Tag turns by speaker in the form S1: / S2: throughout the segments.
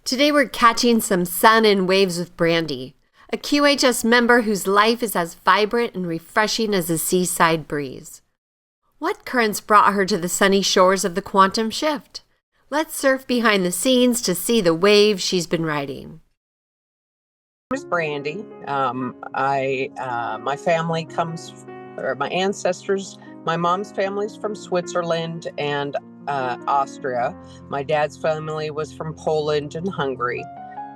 S1: Today we're catching some sun and waves with Brandie, a QHS member whose life is as vibrant and refreshing as a seaside breeze. What currents brought her to the sunny shores of the quantum shift? Let's surf behind the scenes to see the waves she's been riding.
S2: My name is Brandie. My family my ancestors, my mom's family's from Switzerland and Austria. My dad's family was from Poland and Hungary.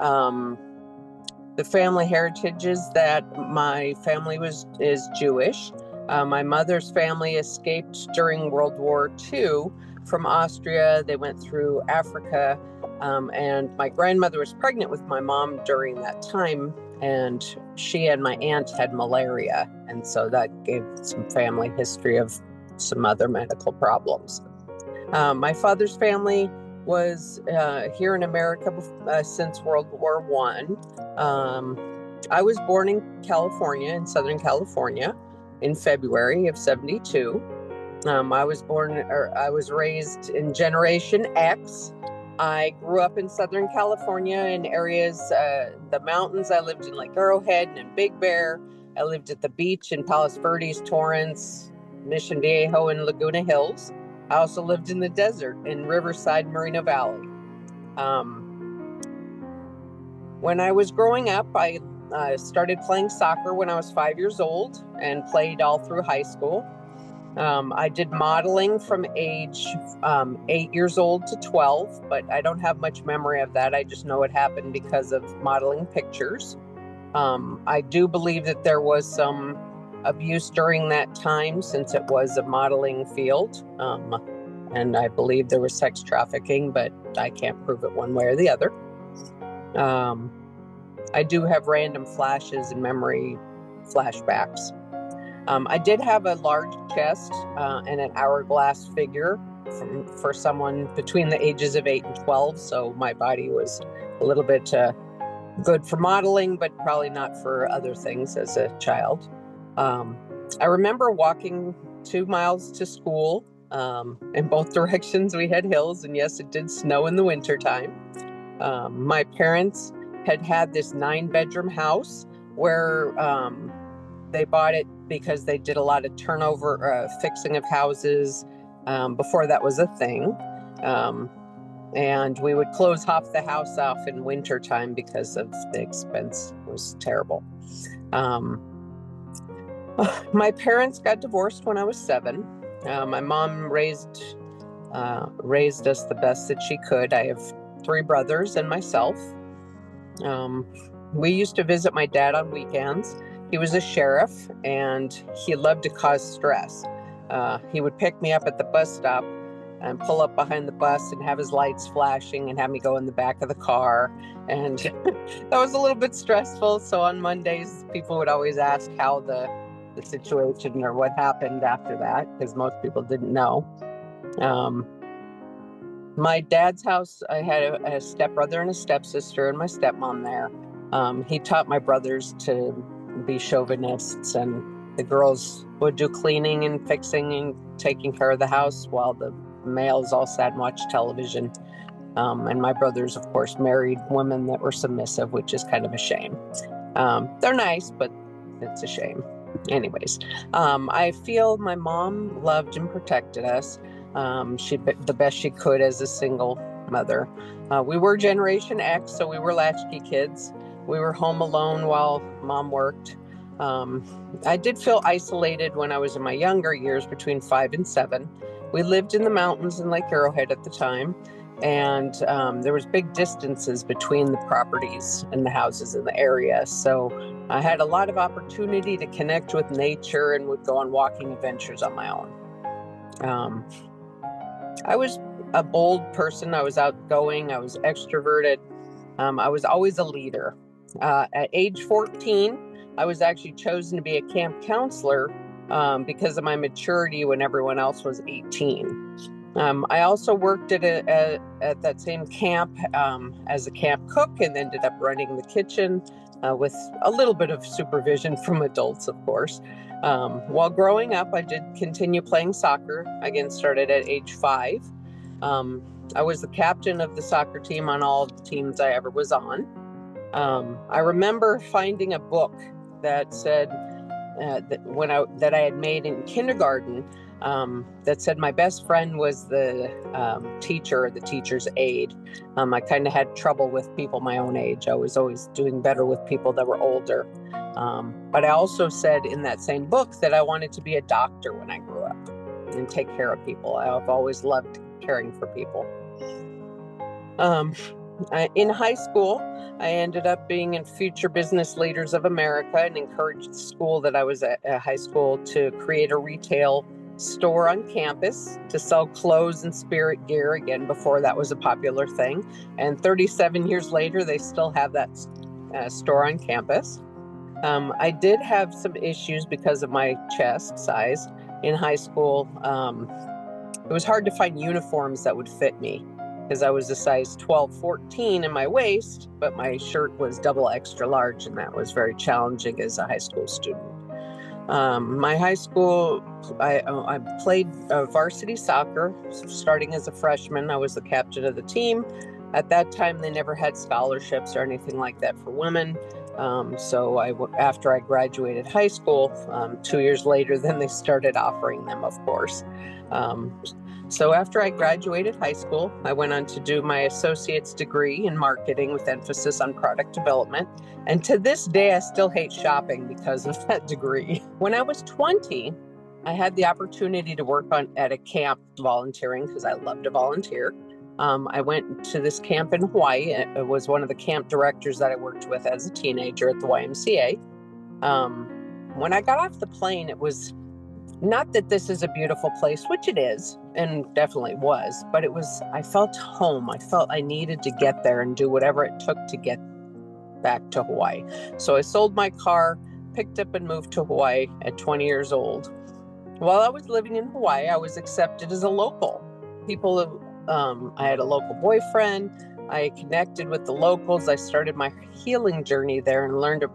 S2: The family heritage is that my family is Jewish. My mother's family escaped during World War II from Austria. They went through Africa, and my grandmother was pregnant with my mom during that time, and she and my aunt had malaria, and so that gave some family history of some other medical problems. My father's family was here in America since World War I. I was born in California, in Southern California, in February of '72. I was raised in Generation X. I grew up in Southern California in areas, the mountains. I lived in Lake Arrowhead and in Big Bear. I lived at the beach in Palos Verdes, Torrance, Mission Viejo, and Laguna Hills. I also lived in the desert in Riverside, Moreno Valley. When I was growing up, I started playing soccer when I was 5 years old and played all through high school. I did modeling from age 8 years old to 12, but I don't have much memory of that. I just know it happened because of modeling pictures. I do believe that there was some abuse during that time since it was a modeling field. And I believe there was sex trafficking, but I can't prove it one way or the other. I do have random flashes and memory flashbacks. I did have a large chest and an hourglass figure for someone between the ages of 8 and 12. So my body was a little bit good for modeling, but probably not for other things as a child. I remember walking 2 miles to school. In both directions we had hills, and yes, it did snow in the wintertime. My parents had this 9-bedroom house where they bought it because they did a lot of turnover, fixing of houses before that was a thing. And we would close half the house off in wintertime because of the expense. It was terrible. My parents got divorced when I was 7. My mom raised us the best that she could. I have 3 brothers and myself. We used to visit my dad on weekends. He was a sheriff, and he loved to cause stress. He would pick me up at the bus stop and pull up behind the bus and have his lights flashing and have me go in the back of the car. And that was a little bit stressful. So on Mondays, people would always ask how the situation or what happened after that, because most people didn't know. My dad's house, I had a stepbrother and a stepsister and my stepmom there. He taught my brothers to be chauvinists, and the girls would do cleaning and fixing and taking care of the house while the males all sat and watched television. And my brothers, of course, married women that were submissive, which is kind of a shame. They're nice, but it's a shame. Anyways, I feel my mom loved and protected us. She did the best she could as a single mother. We were Generation X, so we were latchkey kids. We were home alone while mom worked. I did feel isolated when I was in my younger years, between 5 and 7. We lived in the mountains in Lake Arrowhead at the time, and there was big distances between the properties and the houses in the area. So I had a lot of opportunity to connect with nature and would go on walking adventures on my own. I was a bold person. I was outgoing. I was extroverted. I was always a leader. At age 14, I was actually chosen to be a camp counselor because of my maturity when everyone else was 18. I also worked at that same camp as a camp cook, and ended up running the kitchen with a little bit of supervision from adults, of course. While growing up, I did continue playing soccer. Again, started at age 5. I was the captain of the soccer team on all of the teams I ever was on. I remember finding a book that said that I had made in kindergarten, that said my best friend was the teacher or the teacher's aide. I kind of had trouble with people my own age. I was always doing better with people that were older. But I also said in that same book that I wanted to be a doctor when I grew up and take care of people. I've always loved caring for people. In high school, I ended up being in Future Business Leaders of America and encouraged the school that I was at high school to create a retail store on campus to sell clothes and spirit gear again before that was a popular thing. And 37 years later, they still have that store on campus. I did have some issues because of my chest size in high school. It was hard to find uniforms that would fit me because I was a size 12, 14 in my waist, but my shirt was double extra large, and that was very challenging as a high school student. My high school, I played varsity soccer starting as a freshman. I was the captain of the team. At that time, they never had scholarships or anything like that for women. So after I graduated high school, 2 years later, then they started offering them, of course. So after I graduated high school, I went on to do my associate's degree in marketing with emphasis on product development. And to this day, I still hate shopping because of that degree. When I was 20, I had the opportunity to work at a camp volunteering because I love to volunteer. I went to this camp in Hawaii. It was one of the camp directors that I worked with as a teenager at the YMCA. When I got off the plane, it was not that this is a beautiful place, which it is, and definitely was, but I felt home. I felt I needed to get there and do whatever it took to get back to Hawaii. So I sold my car, picked up and moved to Hawaii at 20 years old. While I was living in Hawaii, I was accepted as a local. I had a local boyfriend. I connected with the locals. I started my healing journey there and learned a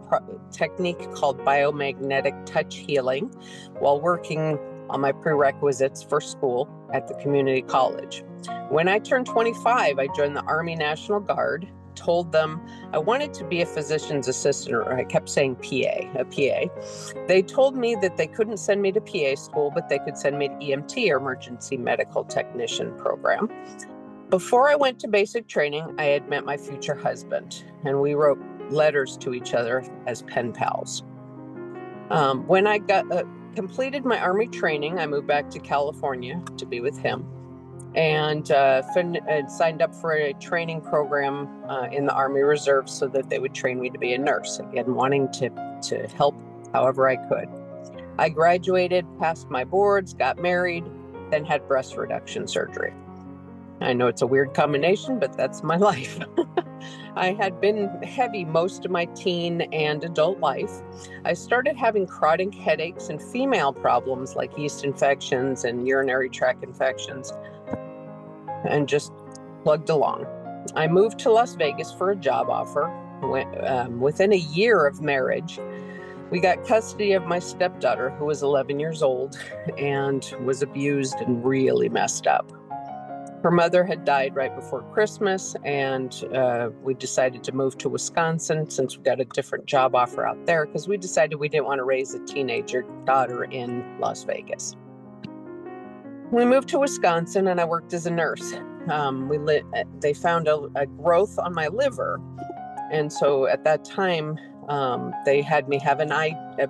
S2: technique called biomagnetic touch healing while working on my prerequisites for school at the community college. When I turned 25, I joined the Army National Guard, told them I wanted to be a physician's assistant, or I kept saying a PA. They told me that they couldn't send me to PA school, but they could send me to EMT, or Emergency Medical Technician program. Before I went to basic training, I had met my future husband, and we wrote letters to each other as pen pals. When I completed my Army training, I moved back to California to be with him, and signed up for a training program in the Army Reserve so that they would train me to be a nurse, again, wanting to help however I could. I graduated, passed my boards, got married, then had breast reduction surgery. I know it's a weird combination, but that's my life. I had been heavy most of my teen and adult life. I started having chronic headaches and female problems like yeast infections and urinary tract infections, and just plugged along. I moved to Las Vegas for a job offer. Within a year of marriage, we got custody of my stepdaughter, who was 11 years old and was abused and really messed up. Her mother had died right before Christmas, and we decided to move to Wisconsin since we got a different job offer out there because we decided we didn't want to raise a teenager daughter in Las Vegas. We moved to Wisconsin, and I worked as a nurse. They found a growth on my liver, and so at that time, they had me have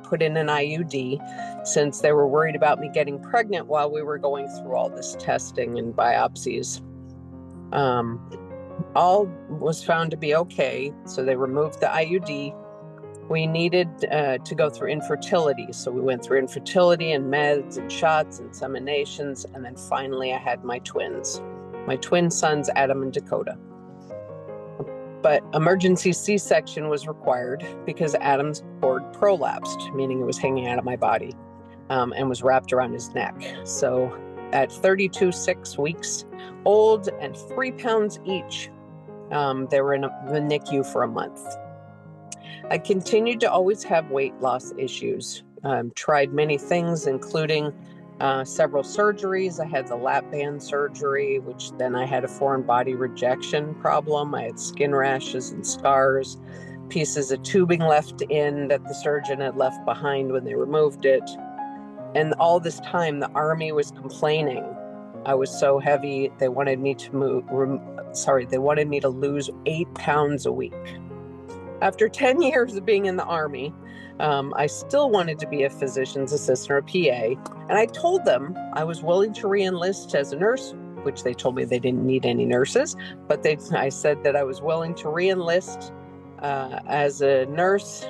S2: put in an IUD since they were worried about me getting pregnant while we were going through all this testing and biopsies. All was found to be okay, so they removed the IUD. We needed to go through infertility, so we went through infertility and meds and shots and inseminations, and then finally I had my twin sons, Adam and Dakota. But emergency C-section was required because Adam's cord prolapsed, meaning it was hanging out of my body, and was wrapped around his neck. So at 6 weeks old and 3 pounds each, they were in the NICU for a month. I continued to always have weight loss issues. Tried many things, including several surgeries. I had the lap band surgery, which then I had a foreign body rejection problem. I had skin rashes and scars, pieces of tubing left in that the surgeon had left behind when they removed it. And all this time, the Army was complaining I was so heavy. They wanted me to they wanted me to lose 8 pounds a week. After 10 years of being in the Army, I still wanted to be a physician's assistant or a PA. And I told them I was willing to re-enlist as a nurse, which they told me they didn't need any nurses. But I said that I was willing to re-enlist as a nurse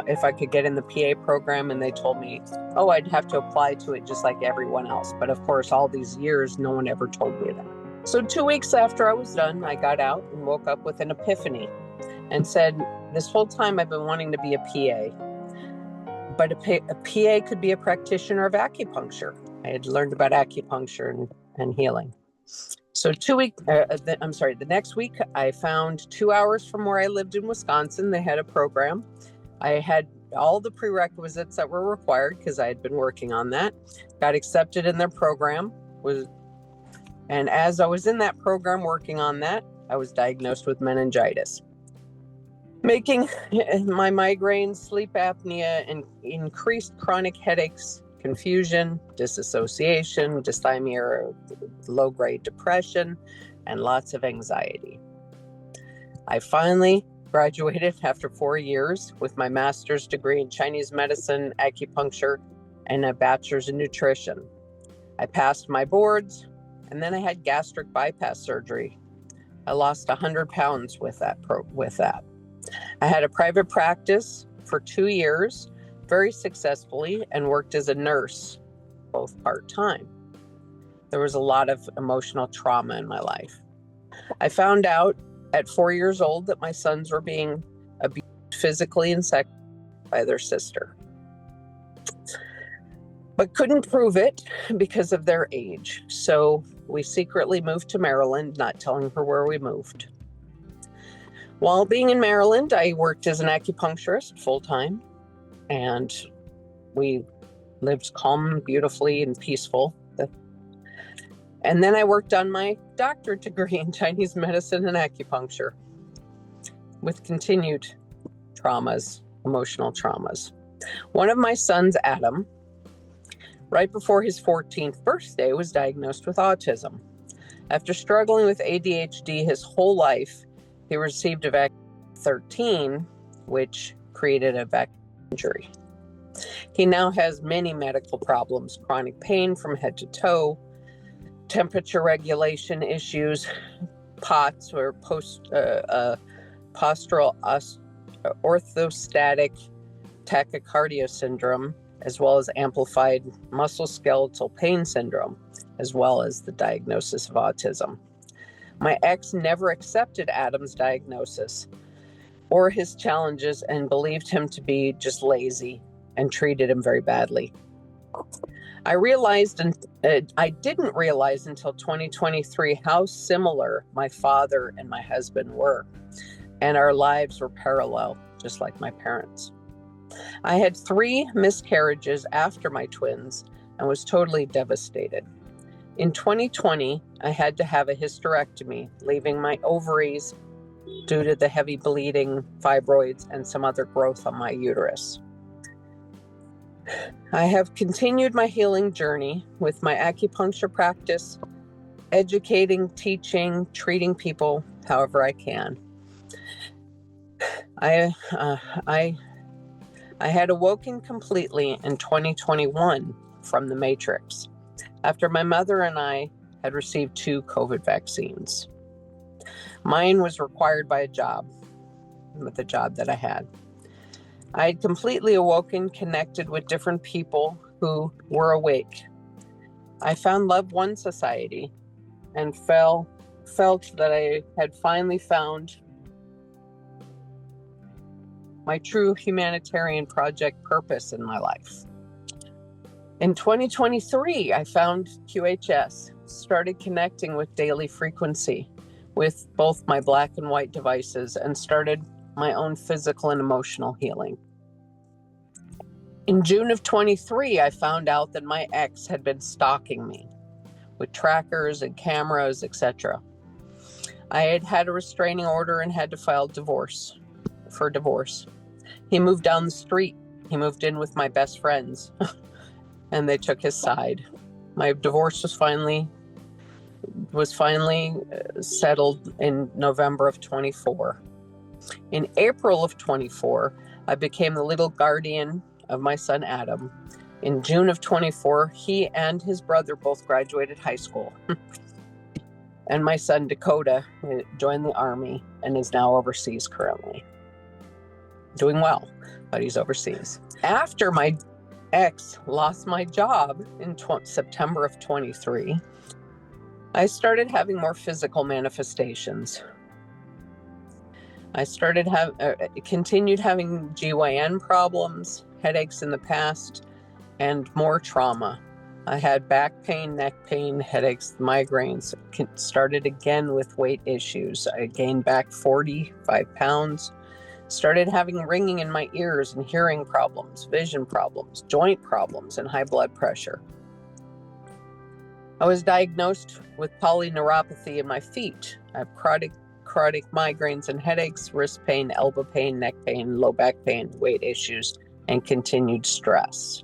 S2: if I could get in the PA program. And they told me, oh, I'd have to apply to it just like everyone else. But of course, all these years, no one ever told me that. So 2 weeks after I was done, I got out and woke up with an epiphany and said, this whole time I've been wanting to be a PA. But a PA could be a practitioner of acupuncture. I had learned about acupuncture and healing. So the next week, I found 2 hours from where I lived in Wisconsin. They had a program. I had all the prerequisites that were required because I had been working on that. Got accepted in their program. And as I was in that program working on that, I was diagnosed with meningitis, making my migraines, sleep apnea, and increased chronic headaches, confusion, disassociation, dysthymia, low-grade depression, and lots of anxiety. I finally graduated after 4 years with my master's degree in Chinese medicine, acupuncture, and a bachelor's in nutrition. I passed my boards, and then I had gastric bypass surgery. I lost 100 pounds with that. I had a private practice for 2 years, very successfully, and worked as a nurse, both part-time. There was a lot of emotional trauma in my life. I found out at 4 years old that my sons were being abused physically and sexually by their sister, but couldn't prove it because of their age. So we secretly moved to Maryland, not telling her where we moved. While being in Maryland, I worked as an acupuncturist full-time, and we lived calm, beautifully, and peaceful. And then I worked on my doctorate degree in Chinese medicine and acupuncture with continued traumas, emotional traumas. One of my sons, Adam, right before his 14th birthday, was diagnosed with autism. After struggling with ADHD his whole life, he received a vaccine at 13, which created a vaccine injury. He now has many medical problems, chronic pain from head to toe, temperature regulation issues, POTS or postural orthostatic tachycardia syndrome, as well as amplified musculoskeletal pain syndrome, as well as the diagnosis of autism. My ex never accepted Adam's diagnosis or his challenges and believed him to be just lazy and treated him very badly. I didn't realize until 2023 how similar my father and my husband were, and our lives were parallel, just like my parents. I had 3 miscarriages after my twins and was totally devastated. In 2020, I had to have a hysterectomy, leaving my ovaries due to the heavy bleeding, fibroids, and some other growth on my uterus. I have continued my healing journey with my acupuncture practice, educating, teaching, treating people however I can. I had awoken completely in 2021 from the Matrix after my mother and I had received 2 COVID vaccines. Mine was required by a job, with the job that I had. I had completely awoken, connected with different people who were awake. I found Love One Society and felt that I had finally found my true humanitarian project purpose in my life. In 2023, I found QHS, started connecting with daily frequency with both my black and white devices, and started my own physical and emotional healing. In June of 23, I found out that my ex had been stalking me with trackers and cameras, etc. I had had a restraining order and had to file divorce. He moved down the street. He moved in with my best friends and they took his side. My divorce was finally settled in November of 24. In April of 24, I became the legal guardian of my son Adam. In June of 24, he and his brother both graduated high school. And my son Dakota joined the Army and is now overseas currently. Doing well, but he's overseas. After my ex lost my job in September of 23, I started having more physical manifestations. I continued having GYN problems, headaches in the past, and more trauma. I had back pain, neck pain, headaches, migraines. Started again with weight issues. I gained back 45 pounds. Started having ringing in my ears and hearing problems, vision problems, joint problems, and high blood pressure. I was diagnosed with polyneuropathy in my feet. I have chronic migraines and headaches, wrist pain, elbow pain, neck pain, low back pain, weight issues, and continued stress.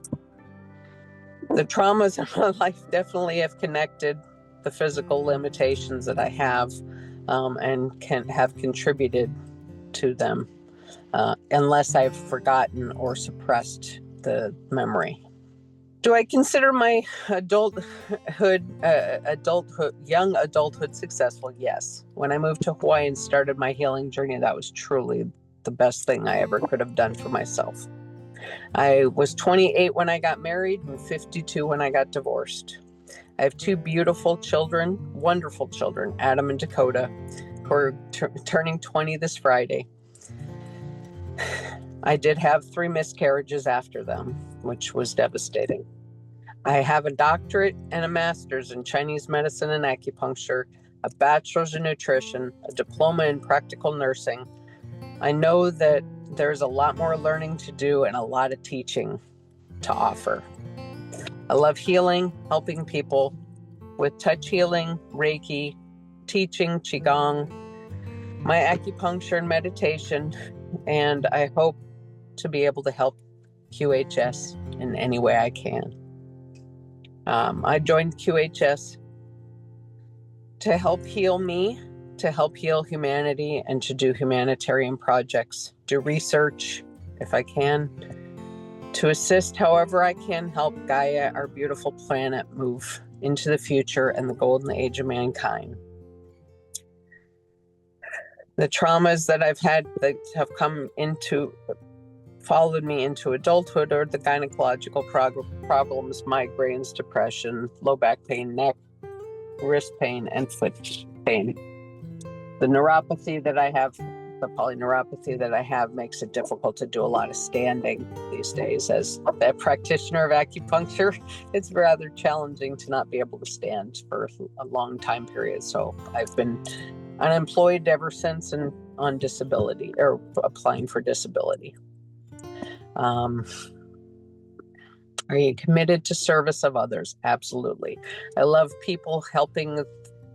S2: The traumas in my life definitely have connected the physical limitations that I have and have contributed to them, unless I've forgotten or suppressed the memory. Do I consider my young adulthood successful? Yes. When I moved to Hawaii and started my healing journey, that was truly the best thing I ever could have done for myself. I was 28 when I got married and 52 when I got divorced. I have two beautiful children, wonderful children, Adam and Dakota, who are turning 20 this Friday. I did have 3 miscarriages after them, which was devastating. I have a doctorate and a master's in Chinese medicine and acupuncture, a bachelor's in nutrition, a diploma in practical nursing. I know that there's a lot more learning to do and a lot of teaching to offer. I love healing, helping people with touch healing, Reiki, teaching, Qigong, my acupuncture and meditation, and I hope to be able to help QHS in any way I can. I joined QHS to help heal me, to help heal humanity, and to do humanitarian projects, do research if I can, to assist however I can help Gaia, our beautiful planet, move into the future and the golden age of mankind. The traumas that I've had that have followed me into adulthood are the gynecological problems, migraines, depression, low back pain, neck, wrist pain, and foot pain. The neuropathy that I have, the polyneuropathy that I have, makes it difficult to do a lot of standing these days. As a practitioner of acupuncture, it's rather challenging to not be able to stand for a long time period. So I've been unemployed ever since and on disability, or applying for disability. Are you committed to service of others? Absolutely. I love people helping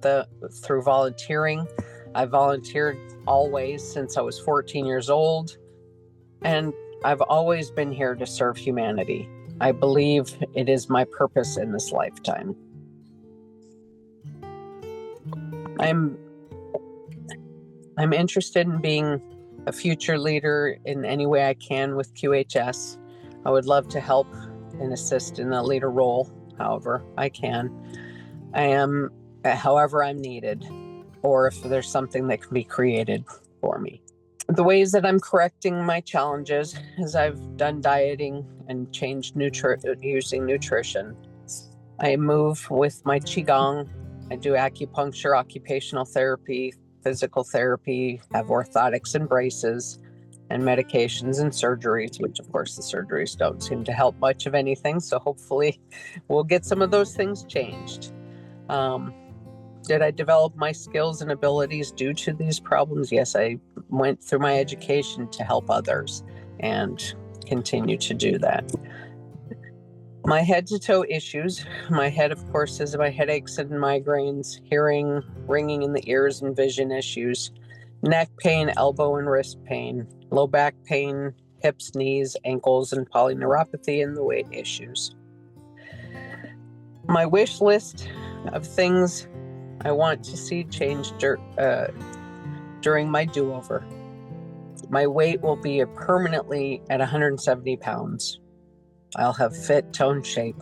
S2: through volunteering. I volunteered always since I was 14 years old, and I've always been here to serve humanity. I believe it is my purpose in this lifetime. I'm interested in being a future leader in any way I can with QHS. I would love to help and assist in a leader role, however I can. I am, however I'm needed, or if there's something that can be created for me. The ways that I'm correcting my challenges is I've done dieting and changed using nutrition. I move with my Qigong. I do acupuncture, occupational therapy, physical therapy, have orthotics and braces, and medications and surgeries, which of course the surgeries don't seem to help much of anything. So hopefully we'll get some of those things changed. Did I develop my skills and abilities due to these problems? Yes, I went through my education to help others and continue to do that. My head-to-toe issues. My head, of course, is my headaches and migraines, hearing, ringing in the ears, and vision issues. Neck pain, elbow and wrist pain, low back pain, hips, knees, ankles, and polyneuropathy and the weight issues. My wish list of things I want to see changed during my do-over. My weight will be permanently at 170 pounds. I'll have fit, toned shape.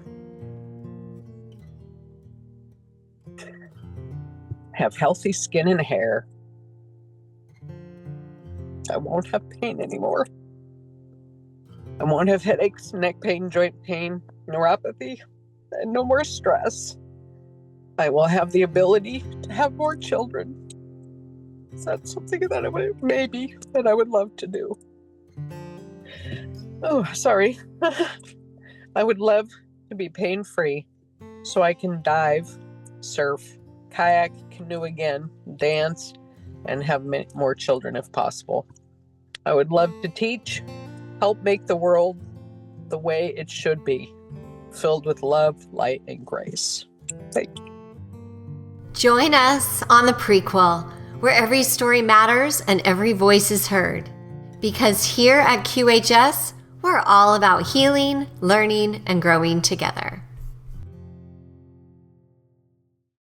S2: Have healthy skin and hair. I won't have pain anymore. I won't have headaches, neck pain, joint pain, neuropathy, and no more stress. I will have the ability to have more children. That's something that I would love to do. Oh, sorry. I would love to be pain-free so I can dive, surf, kayak, canoe again, dance, and have more children if possible. I would love to teach, help make the world the way it should be, filled with love, light, and grace. Thank you.
S1: Join us on the Prequel, where every story matters and every voice is heard. Because here at QHS, we're all about healing, learning, and growing together.